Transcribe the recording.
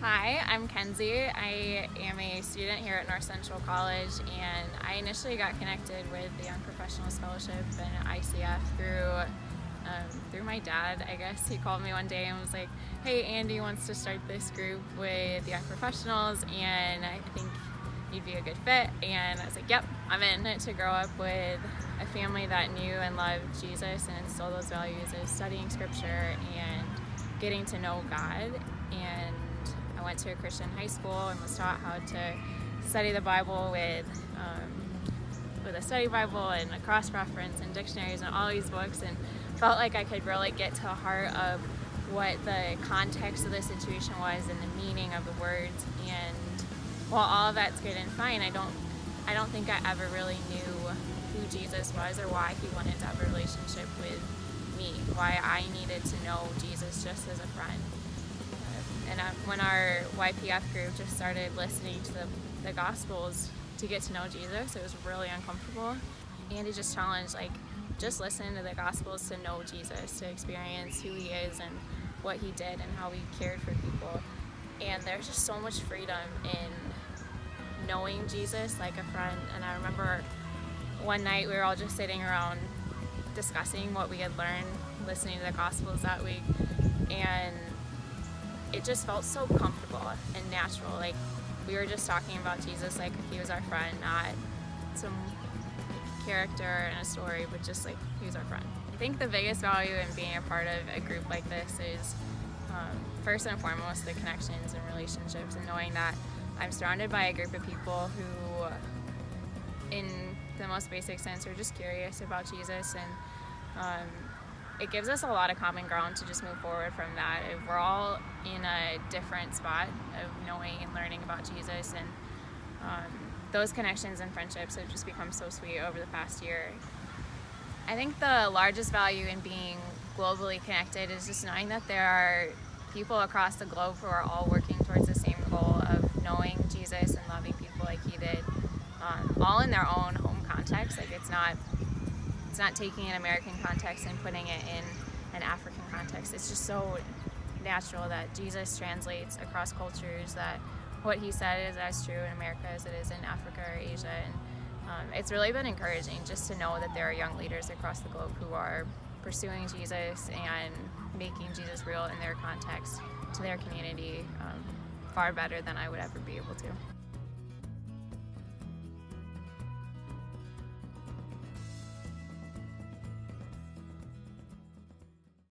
Hi, I'm Kenzie. I am a student here at North Central College, and I initially got connected with the Young Professionals Fellowship and ICF through my dad. I guess he called me one day and was like, "Hey, Andy wants to start this group with Young Professionals, and I think you'd be a good fit." And I was like, "Yep, I'm in." To grow up with a family that knew and loved Jesus and instill those values of studying Scripture and getting to know God. And I went to a Christian high school and was taught how to study the Bible with a study Bible and a cross-reference and dictionaries and all these books, and felt like I could really get to the heart of what the context of the situation was and the meaning of the words. And while all of that's good and fine, I don't think I ever really knew who Jesus was or why he wanted to have a relationship with me, why I needed to know Jesus just as a friend. And when our YPF group just started listening to the Gospels to get to know Jesus, it was really uncomfortable. And he just challenged, just listen to the Gospels to know Jesus, to experience who he is and what he did and how he cared for people. And there's just so much freedom in knowing Jesus like a friend. And I remember one night we were all just sitting around discussing what we had learned, listening to the Gospels that week, and it just felt so comfortable and natural. Like we were just talking about Jesus like he was our friend, not some character and a story, but just like he was our friend. I think the biggest value in being a part of a group like this is first and foremost the connections and relationships, and knowing that I'm surrounded by a group of people who, in the most basic sense, are just curious about Jesus, and it gives us a lot of common ground to just move forward from that. If we're all in a different spot of knowing and learning about Jesus, and those connections and friendships have just become so sweet over the past year. I think the largest value in being globally connected is just knowing that there are people across the globe who are all working towards the same goal of knowing Jesus and loving people like he did, all in their own home context. Like it's not taking an American context and putting it in an African context. It's just so natural that Jesus translates across cultures, that what he said is as true in America as it is in Africa or Asia. And it's really been encouraging just to know that there are young leaders across the globe who are pursuing Jesus and making Jesus real in their context to their community far better than I would ever be able to.